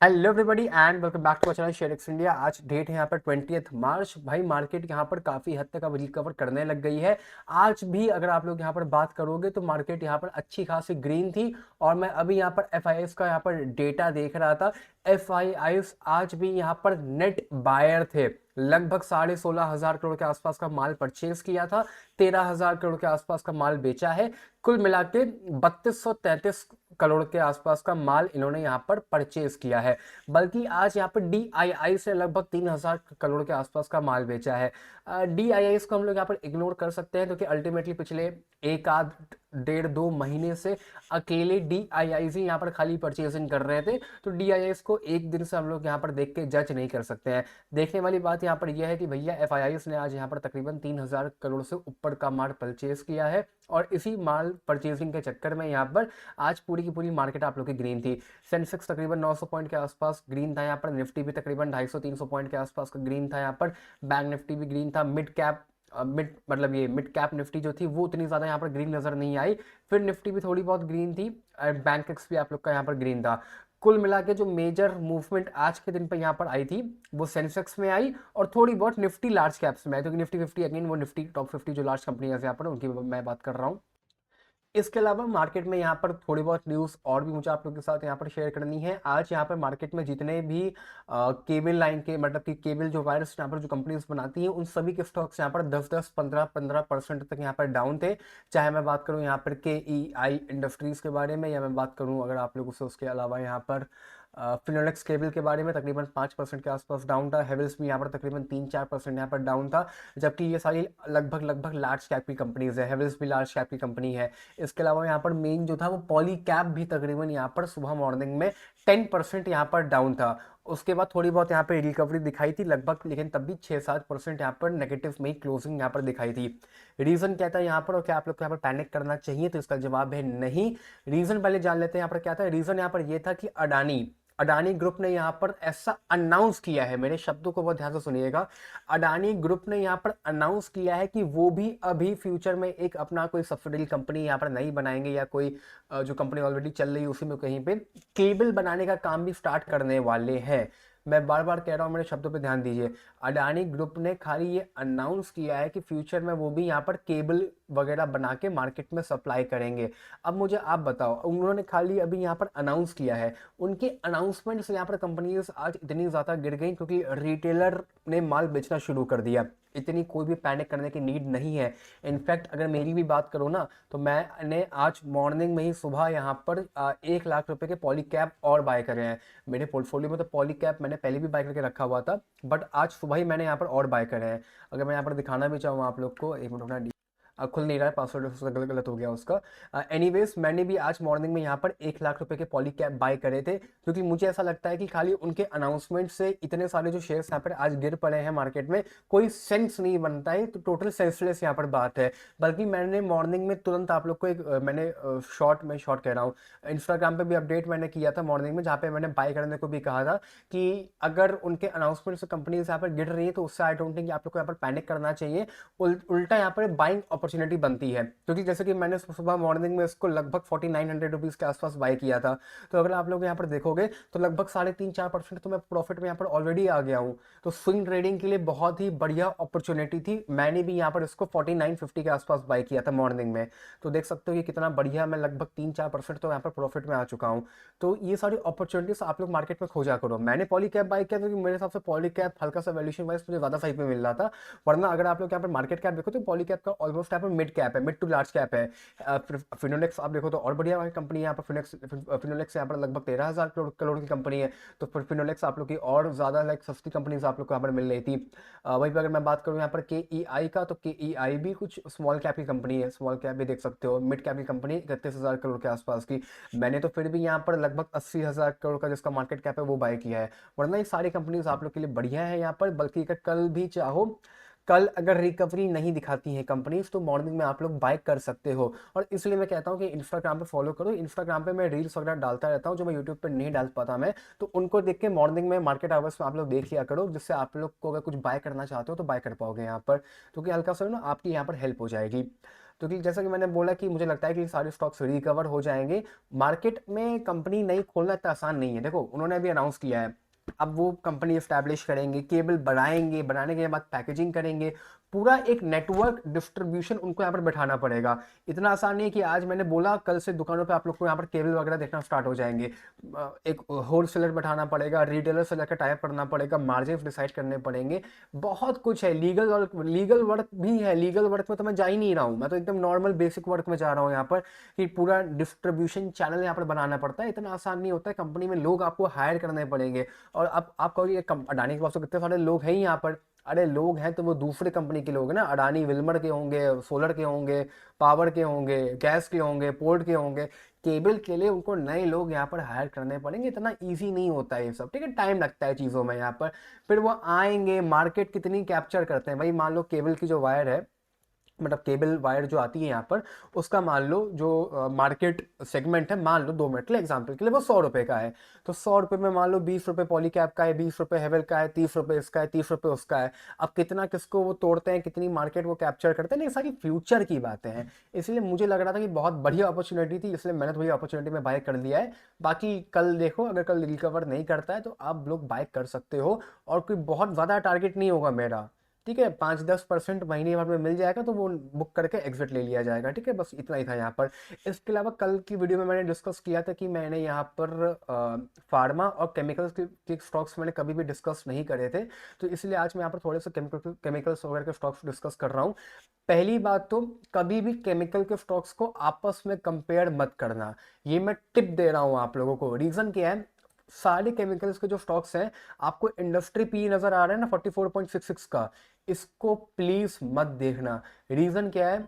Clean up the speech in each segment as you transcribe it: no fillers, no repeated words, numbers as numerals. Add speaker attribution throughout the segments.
Speaker 1: Hello everybody and welcome back to our channel ShareX India. आज date है यहाँ पर 20 मार्च। भाई मार्केट यहाँ पर काफ़ी हद तक अब रिकवर करने लग गई है। आज भी अगर आप लोग यहाँ पर बात करोगे तो मार्केट यहाँ पर अच्छी खासी ग्रीन थी। और मैं अभी यहाँ पर एफ का यहाँ पर डेटा देख रहा था। एफ आज भी यहाँ पर नेट बायर थे। लगभग 16,500 करोड़ के आसपास का माल परचेज किया था। 13,000 करोड़ के आसपास का माल बेचा है। कुल मिला के 3233 करोड़ के आसपास का माल इन्होंने यहाँ पर परचेज किया है। बल्कि आज यहाँ पर डीआईआई से लगभग 3,000 करोड़ के आसपास का माल बेचा है। डीआईआई को हम लोग यहाँ पर इग्नोर कर सकते हैं क्योंकि अल्टीमेटली पिछले एक आध डेढ़ दो महीने से अकेले डीआईआई ही यहाँ पर खाली परचेजिंग कर रहे थे। तो डीआईआई को एक दिन से हम लोग यहाँ पर देख के जज नहीं कर सकते हैं। देखने वाली बात यहाँ पर यह है कि भैया एफ ने आज यहाँ पर तकरीबन 3,000 करोड़ से ऊपर का माल परचेज किया है। और इसी माल परचेजिंग के चक्कर में यहाँ पर आज पूरी की पूरी मार्केट आप लोग की ग्रीन थी। सेंसेक्स तकरीबन 900 पॉइंट के आसपास ग्रीन था यहाँ पर। निफ्टी भी तकरीबन 250-300 पॉइंट के आसपास का ग्रीन था यहाँ पर। बैंक निफ्टी भी ग्रीन था। मिड कैप निफ्टी जो थी वो उतनी ज्यादा यहाँ पर ग्रीन नजर नहीं आई। फिर निफ्टी भी थोड़ी बहुत ग्रीन थी। बैंक एक्स भी आप लोग का यहाँ पर ग्रीन था। कुल मिला के जो मेजर मूवमेंट आज के दिन पर यहाँ पर आई थी वो सेंसेक्स में आई और थोड़ी बहुत निफ्टी लार्ज कैप्स में आई। क्योंकि निफ्टी 50 अगेन वो निफ्टी टॉप 50 जो लार्ज कंपनी है यहाँ पर उनकी मैं बात कर रहा हूँ। इसके अलावा मार्केट में यहाँ पर थोड़ी बहुत न्यूज़ और भी मुझे आप लोगों के साथ यहाँ पर शेयर करनी है। आज यहाँ पर मार्केट में जितने भी केबल लाइन के मतलब कि केबल जो वायर्स यहाँ पर जो कंपनीज बनाती हैं उन सभी के स्टॉक्स यहाँ पर 10-10 15-15% तक यहाँ पर डाउन थे। चाहे मैं बात करूँ यहाँ पर के ई आई इंडस्ट्रीज के बारे में या मैं बात करूँ अगर आप लोगों से उसके अलावा यहाँ पर फिनोलेक्स केबल के बारे में तकरीबन 5% के आसपास डाउन था। हेवल्स भी यहाँ पर तकरीबन 3-4% यहाँ पर डाउन था। जबकि ये सारी लगभग लगभग लार्ज कैप की कंपनीज है। हेवल्स भी लार्ज कैप की कंपनी है। इसके अलावा यहाँ पर मेन जो था वो पॉली कैप भी तकरीबन यहाँ पर सुबह मॉर्निंग में 10% यहाँ पर डाउन था। उसके बाद थोड़ी बहुत यहाँ पे रिकवरी दिखाई थी लगभग, लेकिन तब भी 6-7% यहाँ पर नेगेटिव में ही क्लोजिंग यहाँ पर दिखाई थी। रीजन क्या था यहाँ पर और क्या आप लोग को यहाँ पर पैनिक करना चाहिए, तो इसका जवाब है नहीं। रीजन पहले जान लेते हैं यहाँ पर क्या था। रीजन यहाँ पर यह था कि अडानी अडानी ग्रुप ने यहाँ पर ऐसा अनाउंस किया है, मेरे शब्दों को बहुत ध्यान से सुनिएगा। अडानी ग्रुप ने यहाँ पर अनाउंस किया है कि वो भी अभी फ्यूचर में एक अपना कोई सब्सिडरी कंपनी यहाँ पर नहीं बनाएंगे या कोई जो कंपनी ऑलरेडी चल रही है उसी में कहीं पे केबल बनाने का काम भी स्टार्ट करने वाले हैं। मैं बार बार कह रहा हूँ, मेरे शब्दों पे ध्यान दीजिए। अडानी ग्रुप ने खाली ये अनाउंस किया है कि फ्यूचर में वो भी यहाँ पर केबल वगैरह बना के मार्केट में सप्लाई करेंगे। अब मुझे आप बताओ, उन्होंने खाली अभी यहाँ पर अनाउंस किया है। उनके अनाउंसमेंट से यहाँ पर कंपनीज आज इतनी ज़्यादा गिर गई क्योंकि रिटेलर ने माल बेचना शुरू कर दिया। इतनी कोई भी पैनिक करने की नीड नहीं है। इनफैक्ट अगर मेरी भी बात करो ना तो मैंने आज मॉर्निंग में ही सुबह यहाँ पर 1 लाख रुपए के पॉली कैप और बाय करे हैं। मेरे पोर्टफोलियो में तो पॉली कैप मैंने पहले भी बाय करके रखा हुआ था, बट आज सुबह ही मैंने यहाँ पर और बाय करे हैं। अगर मैं यहाँ पर दिखाना भी चाहूँ आप लोग को, एक मिनट अपना खुल नहीं रहा है, पासवर्ड उसका गलत गलत हो गया उसका। एनीवेज मैंने भी आज मॉर्निंग में यहाँ पर 1 लाख रुपए के पॉली कैप बाय करे थे क्योंकि मुझे ऐसा लगता है कि खाली उनके अनाउंसमेंट से इतने सारे जो शेयर्स यहाँ पर आज गिर पड़े हैं मार्केट में कोई सेंस नहीं बनता है। तो टोटल सेंसलेस यहाँ पर बात है। बल्कि मैंने मॉर्निंग में तुरंत आप लोग को एक मैंने शॉर्ट कह रहा हूँ, इंस्टाग्राम पे भी अपडेट मैंने किया था मॉर्निंग में, जहाँ पे मैंने बाय करने को भी कहा था कि अगर उनके अनाउंसमेंट से कंपनीज यहाँ पर गिर रही है तो उससे आई डोंट थिंक आप लोग को यहाँ पर पैनिक करना चाहिए। उल्टा यहाँ पर बाइंग अपॉर्चुनिटी बनती है क्योंकि जैसे कि मैंने सुबह मॉर्निंग में इसको लगभग 4900 रुपीज के आसपास बाय किया था। तो अगर आप लोग यहाँ पर देखोगे तो लगभग 3.5-4% तो मैं प्रॉफिट में यहाँ पर ऑलरेडी आ गया हूँ। तो स्विंग ट्रेडिंग के लिए बहुत ही बढ़िया अपॉर्चुनिटी थी। मैंने भी यहाँ पर इसको 4950 के आसपास बाय किया था मॉर्निंग में। तो देख सकते हो कि कितना बढ़िया, मैं लगभग 3-4% तो यहाँ पर प्रॉफिट में आ चुका हूँ। तो ये सारी अपॉर्चुनिटीज आप लोग मार्केट में खोजा करो। मैंने पॉली कैप बाय किया क्योंकि मेरे हिसाब से पॉली कैप हल्का सा वैल्यूएशन वाइज मुझे ज्यादा सही पे मिल रहा था। वरना अगर आप लोग यहाँ पर मार्केट कैप देखो तो पॉली कैप का ऑलमोस्ट यहाँ पर मिड कैप है, मिड टू लार्ज कैप है। फिनोलेक्स आप देखो तो और बढ़िया कंपनी है यहाँ पर। फिनोलेक्स यहाँ पर लगभग 13,000 करोड़ की कंपनी है। तो फिर फिनोलेक्स आप लोग की और ज्यादा लाइक सस्ती कंपनीज आप लोग को यहाँ पर मिल रही थी। वहीं पर अगर मैं बात करूँ यहाँ पर के ई आई का, तो के ई आई भी कुछ स्मॉल कैप की कंपनी है। स्मॉल कैप भी देख सकते हो, मिड कैप की कंपनी 31,000 करोड़ के आसपास की। मैंने तो फिर भी यहाँ पर लगभग 80,000 करोड़ का जिसका मार्केट कैप है वो बाय किया है। वरना ये सारी कंपनीज आप लोग के लिए बढ़िया है यहाँ पर। बल्कि अगर कल भी चाहो, कल अगर रिकवरी नहीं दिखाती है कंपनीज तो मॉर्निंग में आप लोग बाय कर सकते हो। और इसलिए मैं कहता हूँ कि इंस्टाग्राम पे फॉलो करो। इंस्टाग्राम पे मैं रील्स वगैरह डालता रहता हूँ जो मैं यूट्यूब पे नहीं डाल पाता मैं, तो उनको देख के मॉर्निंग में मार्केट आवर्स में आप लोग देख लिया करो, जिससे आप लोग को अगर कुछ बाय करना चाहते हो तो बाय कर पाओगे यहाँ पर। क्योंकि हल्का सा ना आपकी यहाँ पर हेल्प हो जाएगी। तो कि जैसा कि मैंने बोला कि मुझे लगता है कि सारे स्टॉक्स रिकवर हो जाएंगे। मार्केट में कंपनी नई खोलना इतना आसान नहीं है। देखो उन्होंने अभी अनाउंस किया है, अब वो कंपनी एस्टैब्लिश करेंगे, केबल बनाएंगे, बनाने के बाद पैकेजिंग करेंगे, पूरा एक नेटवर्क डिस्ट्रीब्यूशन उनको यहाँ पर बैठाना पड़ेगा। इतना आसान नहीं है कि आज मैंने बोला कल से दुकानों पे आप लोग को यहाँ पर केबल वगैरह देखना स्टार्ट हो जाएंगे। एक होलसेलर बैठाना पड़ेगा, रिटेलर से लेकर टाइप करना पड़ेगा, मार्जिन डिसाइड करने पड़ेंगे, बहुत कुछ है। लीगल वर्क भी है। लीगल वर्क में तो मैं जा ही नहीं रहा हूँ, मैं तो एकदम नॉर्मल बेसिक वर्क में जा रहा हूँ यहाँ पर, कि पूरा डिस्ट्रीब्यूशन चैनल यहाँ पर बनाना पड़ता है। इतना आसान नहीं होता है। कंपनी में लोग आपको हायर करने पड़ेंगे। और अब आप कहोगे अडानी के पास तो कितने सारे लोग हैं यहाँ पर। अरे लोग हैं तो वो दूसरे कंपनी के लोग हैं ना, अडानी विल्मर के होंगे, सोलर के होंगे, पावर के होंगे, गैस के होंगे, पोर्ट के होंगे। केबल के लिए उनको नए लोग यहाँ पर हायर करने पड़ेंगे। इतना इजी नहीं होता है ये सब, ठीक है, टाइम लगता है चीज़ों में यहाँ पर। फिर वो आएंगे, मार्केट कितनी कैप्चर करते हैं भाई। मान लो केबल की जो वायर है, मतलब केबल वायर जो आती है यहाँ पर, उसका मान लो जो मार्केट सेगमेंट है, मान लो 2 मिनट के लिए एग्जांपल के लिए वो 100 रुपए का है, तो 100 रुपए में मान लो 20 रुपए पॉलीकैब का है, 20 रुपए हेवल का है, 30 रुपए इसका है, 30 रुपए उसका है। अब कितना किसको वो तोड़ते हैं, कितनी मार्केट वो कैप्चर करते हैं, ये सारी फ्यूचर की बातें हैं। इसलिए मुझे लग रहा था कि बहुत बढ़िया अपॉर्चुनिटी थी, इसलिए मैंने तो वही अपॉर्चुनिटी में बाय कर लिया है। बाकी कल देखो, अगर कल रिकवर नहीं करता है तो आप लोग बाय कर सकते हो। और कोई बहुत ज़्यादा टारगेट नहीं होगा मेरा, ठीक है, 5-10% महीने भर में मिल जाएगा तो वो बुक करके एग्जिट ले लिया जाएगा, ठीक है। बस इतना ही था यहाँ पर। इसके अलावा कल की वीडियो में मैंने डिस्कस किया था कि मैंने यहाँ पर फार्मा और केमिकल्स के स्टॉक्स मैंने कभी भी डिस्कस नहीं करे थे, तो इसलिए आज मैं यहाँ पर थोड़े से केमिकल्स वगैरह के स्टॉक्स डिस्कस कर रहा हूँ। पहली बात तो, कभी भी केमिकल के स्टॉक्स को आपस में कंपेयर मत करना। ये मैं टिप दे रहा हूँ आप लोगों को। रीजन क्या है, सारे केमिकल्स के जो स्टॉक्स हैं, आपको इंडस्ट्री पी नजर आ रहा है ना 44.66 का, इसको प्लीज मत देखना। रीजन क्या है,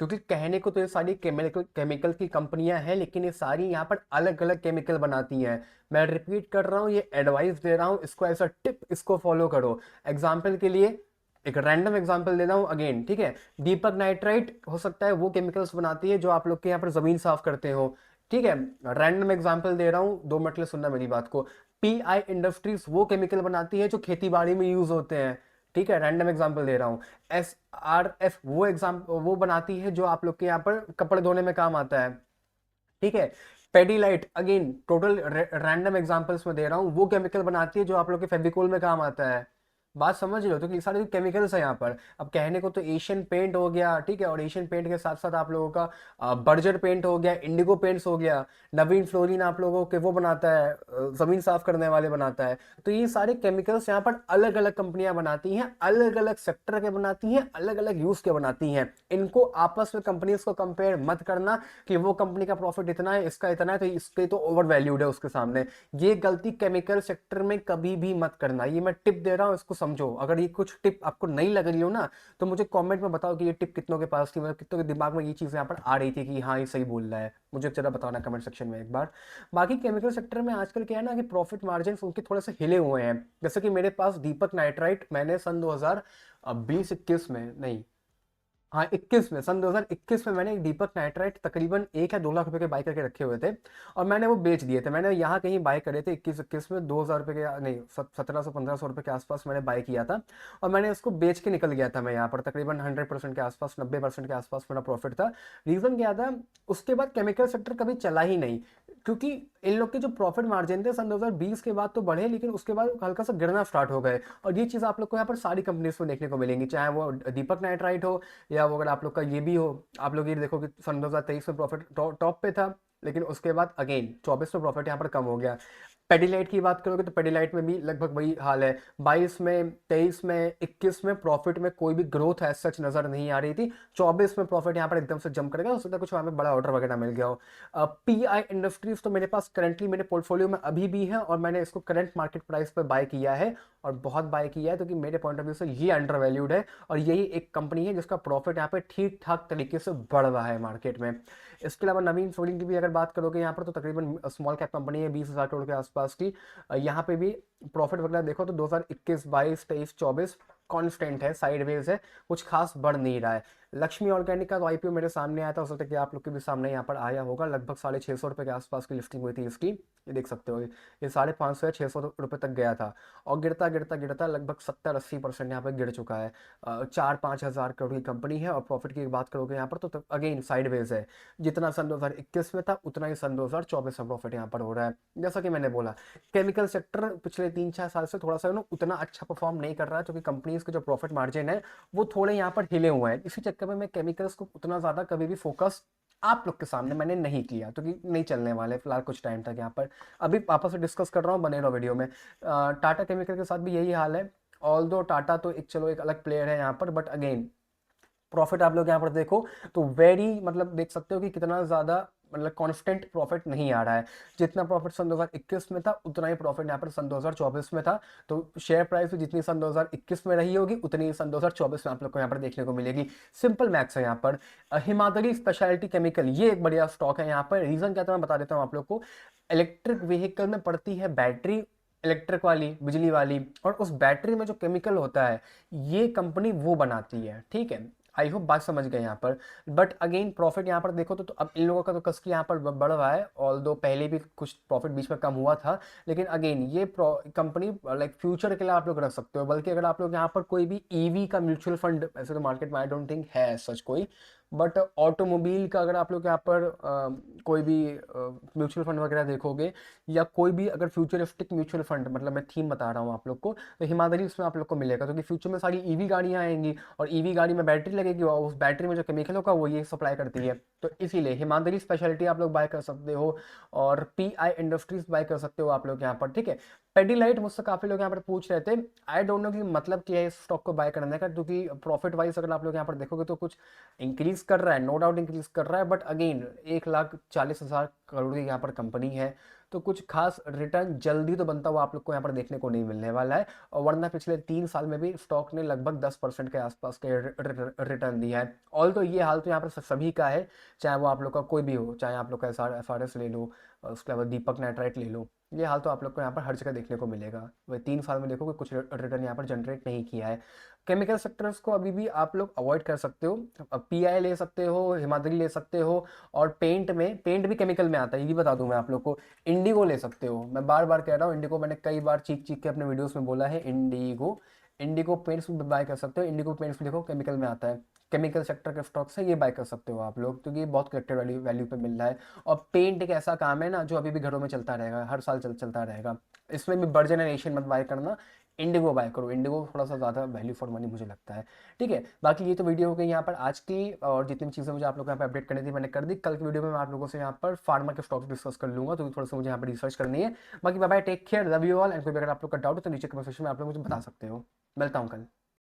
Speaker 1: क्योंकि कहने को तो ये सारी केमिकल की कंपनियां हैं, लेकिन ये सारी यहाँ पर अलग अलग केमिकल बनाती हैं। मैं रिपीट कर रहा हूँ, ये एडवाइस दे रहा हूँ, इसको एज अ टिप इसको फॉलो करो। एग्जाम्पल के लिए एक रैंडम एग्जांपल देता हूँ अगेन, ठीक है। दीपक नाइट्राइट हो सकता है वो केमिकल्स बनाती है जो आप लोग के यहाँ पर जमीन साफ करते हो, ठीक है। रैंडम एग्जांपल दे रहा हूँ, 2 मिनट के लिए सुनना मेरी बात को। पीआई इंडस्ट्रीज वो केमिकल बनाती है जो खेती बाड़ी में यूज होते हैं, ठीक है, रैंडम एग्जांपल दे रहा हूँ। SRF वो बनाती है जो आप लोग के यहाँ पर कपड़े धोने में काम आता है, ठीक है। Pidilite again total random examples में दे रहा हूँ, वो केमिकल बनाती है जो आप लोग के फेविकोल में काम आता है। बात समझ लो, तो कि सारे केमिकल्स है यहाँ पर। अब कहने को तो एशियन पेंट हो गया, ठीक है, और एशियन पेंट के साथ साथ आप लोगों का बर्जर पेंट हो गया, इंडिगो पेंट्स हो गया, नवीन फ्लोरिन आप लोगों के वो बनाता है, जमीन साफ करने वाले बनाता है। तो ये सारे केमिकल्स यहाँ पर अलग अलग कंपनियां बनाती हैं, अलग अलग सेक्टर के बनाती हैं, अलग अलग यूज के बनाती हैं। इनको आपस में कंपनीज को कंपेयर मत करना कि वो कंपनी का प्रॉफिट इतना है, इसका इतना है, तो इसके तो ओवर वैल्यूड है उसके सामने। ये गलती केमिकल सेक्टर में कभी भी मत करना। ये मैं टिप दे रहा हूँ, इसको समझो। अगर ये कुछ टिप आपको नहीं लग रही हो ना, तो मुझे कमेंट में बताओ कि ये टिप कितनों के पास थी, मतलब कितनों के दिमाग में ये चीज़ यहाँ पर आ रही थी कि हाँ ये सही बोल रहा है। मुझे जरा बताना कमेंट सेक्शन में एक बार। बाकी केमिकल सेक्टर में आजकल क्या है ना कि प्रॉफिट मार्जिन उनके थोड़े से हिले हुए हैं। जैसे कि मेरे पास दीपक नाइट्राइट मैंने सन 2020-21 में नहीं, हाँ 21 में, सन 2021 में मैंने एक दीपक नाइट्राइट तकरीबन 1 या 2 लाख रुपए के बाय करके रखे हुए थे, और मैंने वो बेच दिए थे। मैंने यहाँ कहीं बाय करे थे 21-21 में 2000 रुपए के, नहीं 1700-1500 रुपए के आसपास मैंने बाय किया था, और मैंने उसको बेच के निकल गया था। मैं यहाँ पर तकरीबन 100% के आसपास, 90% के आसपास मेरा प्रॉफिट था। रीजन क्या था, उसके बाद केमिकल सेक्टर कभी चला ही नहीं, क्योंकि इन लोग के जो प्रॉफिट मार्जिन थे सन 2020 के बाद तो बढ़े, लेकिन उसके बाद हल्का सा गिरना स्टार्ट हो गए। और ये चीज़ आप लोग को यहाँ पर सारी कंपनीज में देखने को मिलेंगी, चाहे वो दीपक नाइट्राइट हो, या वो अगर आप लोग का ये भी हो। आप लोग ये देखो कि सन 2023 में प्रॉफिट टॉप पे था, लेकिन उसके बाद अगेन 24 में प्रॉफिट यहाँ पर कम हो गया। पेडिलाइट की बात करोगे तो पेडिलाइट में भी लगभग वही हाल है। 22 में, 23 में, 21 में प्रॉफिट में कोई भी ग्रोथ है सच नजर नहीं आ रही थी। 24 में प्रॉफिट यहाँ पर एकदम से जंप करेगा, हो सकता है कुछ वहाँ पे बड़ा ऑर्डर वगैरह मिल गया हो। पीआई इंडस्ट्रीज तो मेरे पास करंटली मेरे पोर्टफोलियो में अभी भी है, और मैंने इसको करंट मार्केट प्राइस पर बाय किया है, और बहुत बाय किया है, क्योंकि मेरे पॉइंट ऑफ व्यू से ये अंडर वैल्यूड है। और यही एक कंपनी है जिसका प्रॉफिट यहाँ पे ठीक ठाक तरीके से बढ़ रहा है मार्केट में। इसके अलावा नवीन फ्लोरिन की भी अगर बात करोगे यहाँ पर, तो तकरीबन स्मॉल कैप कंपनी है, 20,000 करोड़ के आसपास की। यहाँ पे भी प्रॉफिट वगैरह देखो तो 2021, 22, 23, 24 कांस्टेंट है, साइडवेज है, कुछ खास बढ़ नहीं रहा है। लक्ष्मी ऑर्गेनिक का तो आईपीओ मेरे सामने आया था, हो सकता है कि आप लोग के भी सामने यहाँ पर आया होगा। लगभग 650 रुपए के आसपास की लिस्टिंग हुई थी इसकी। ये देख सकते हो, ये 550 या 600 रुपये तक गया था और गिरता गिरता गिरता लगभग 70-80% यहाँ पर गिर चुका है। 4-5 हज़ार करोड़ की कंपनी है और प्रॉफिट की बात करोगे यहाँ पर तो अगेन साइडवेज है। जितना सन 2021 में था उतना ही सन 2024 में प्रॉफिट यहाँ पर हो रहा है। जैसा कि मैंने बोला, केमिकल सेक्टर पिछले 3-4 साल से थोड़ा सा उतना अच्छा परफॉर्म नहीं कर रहा है, क्योंकि कंपनीज के जो प्रॉफिट मार्जिन है वो थोड़े यहाँ पर हिले हुए हैं। इसी चक्कर में मैं केमिकल्स को उतना ज़्यादा कभी भी फोकस आप लोग के सामने मैंने नहीं किया, क्योंकि नहीं चलने वाले फिलहाल कुछ टाइम तक यहाँ पर। अभी आपस में डिस्कस कर रहा हूँ, बने रहो वीडियो में। टाटा केमिकल के साथ भी यही हाल है। ऑल दो टाटा तो एक चलो एक अलग प्लेयर है यहाँ पर, बट अगेन प्रॉफिट आप लोग यहाँ पर देखो तो वेरी मतलब देख सकते हो कि कितना ज़्यादा मतलब कांस्टेंट प्रॉफिट नहीं आ रहा है। जितना प्रॉफिट सन 2021 में था उतना ही प्रॉफिट यहाँ पर सन 2024 में था। तो शेयर प्राइस भी जितनी सन 2021 में रही होगी उतनी ही सन 2024 में आप लोग को यहाँ पर देखने को मिलेगी। सिंपल मैथ्स है यहाँ पर। हिमाद्री स्पेशलिटी केमिकल ये एक बढ़िया स्टॉक है यहाँ पर। रीज़न क्या था मैं बता देता हूँ आप लोग को। इलेक्ट्रिक व्हीकल में पड़ती है बैटरी, इलेक्ट्रिक वाली, बिजली वाली, और उस बैटरी में जो केमिकल होता है ये कंपनी वो बनाती है, ठीक है। आई होप बात समझ गए यहाँ पर। बट अगेन प्रॉफिट यहाँ पर देखो तो अब इन लोगों का तो कस की यहाँ पर बढ़ रहा है। ऑल दो पहले भी कुछ प्रॉफिट बीच में कम हुआ था, लेकिन अगेन ये कंपनी लाइक फ्यूचर के लिए आप लोग रख सकते हो। बल्कि अगर आप लोग यहाँ पर कोई भी ईवी का म्यूचुअल फंड, ऐसे तो मार्केट में आई डोंट थिंक है सच कोई, बट ऑटोमोबाइल का अगर आप लोग यहाँ पर कोई भी म्यूचुअल फंड वगैरह देखोगे, या कोई भी अगर फ्यूचरिस्टिक म्यूचुअल फंड, मतलब मैं थीम बता रहा हूँ आप लोग को, तो हिमाद्री उसमें आप लोग को मिलेगा। क्योंकि फ्यूचर में सारी ईवी गाड़ियाँ आएंगी और ईवी गाड़ी में बैटरी लगेगी और उस बैटरी में जो केमिकल होगा वो ये सप्लाई करती है। तो इसीलिए हिमाद्री स्पेशलिटी आप लोग बाय कर सकते हो और पीआई इंडस्ट्रीज बाय कर सकते हो आप लोग यहाँ पर, ठीक है। पेडीलाइट मुझसे काफी लोग यहाँ पर पूछ रहे थे, आई डोंट नो कि मतलब क्या है इस स्टॉक को बाय करने का, क्योंकि प्रॉफिट वाइज अगर आप लोग यहाँ पर देखोगे तो कुछ इंक्रीज कर रहा है, नो डाउट इंक्रीज कर रहा है, बट अगेन 1,40,000 करोड़ की यहाँ पर कंपनी है, तो कुछ खास रिटर्न जल्दी तो बनता हुआ आप लोग को यहाँ पर देखने को नहीं मिलने वाला है। और वरना पिछले 3 साल में भी स्टॉक ने लगभग 10% के आसपास के रिटर्न दिया है। ऑल तो ये हाल तो यहाँ पर सभी का है, चाहे वो आप लोग का कोई भी हो, चाहे आप लोग का एफ आर एस ले लो, उसके बाद दीपक नाइट्राइट ले लो, ये हाल तो आप लोग को यहाँ पर हर जगह देखने को मिलेगा। वही 3 साल में देखो कि कुछ रिटर्न यहाँ पर जनरेट नहीं किया है। केमिकल सेक्टर्स को अभी भी आप लोग अवॉइड कर सकते हो। पीआई ले सकते हो, हिमाद्री ले सकते हो, और पेंट भी केमिकल में आता है, ये भी बता दूं मैं आप लोग को। इंडिगो ले सकते हो, मैं बार बार कह रहा हूँ, इंडिगो मैंने कई बार चीख चीख के अपने वीडियोस में बोला है। इंडिगो इंडिगो पेंट्स भी बाय कर सकते हो। इंडिगो पेंट्स भी देखो केमिकल में आता है, केमिकल सेक्टर के स्टॉक्स है, ये बाय कर सकते हो आप लोग, क्योंकि ये बहुत करेक्टेड वैल्यू वैल्यू पे मिल रहा है। और पेंट एक ऐसा काम है ना जो अभी भी घरों में चलता रहेगा, हर साल चलता रहेगा। इसमें भी बर्जन एशियन मत बाय करना, इंडिगो बाय करो। इंडिगो थोड़ा सा ज़्यादा वैल्यू फॉर मनी मुझे लगता है, ठीक है। बाकी ये तो वीडियो हो गई यहाँ पर आज की, और जितनी भी चीज़ें मुझे आप लोग को यहाँ पर अपडेट करनी थी मैंने कर दी। कल की वीडियो में मैं आप लोगों से यहाँ पर फार्मा के स्टॉक्स डिस्कस कर लूँगा, तो थोड़ा सा मुझे यहाँ पर रिसर्च करनी है। बाकी bye bye, take care, love you all, and कोई भी अगर आप लोग का डाउट है तो नीचे कमेंट सेक्शन में आप लोग मुझे बता सकते हो। मिलता हूँ कल।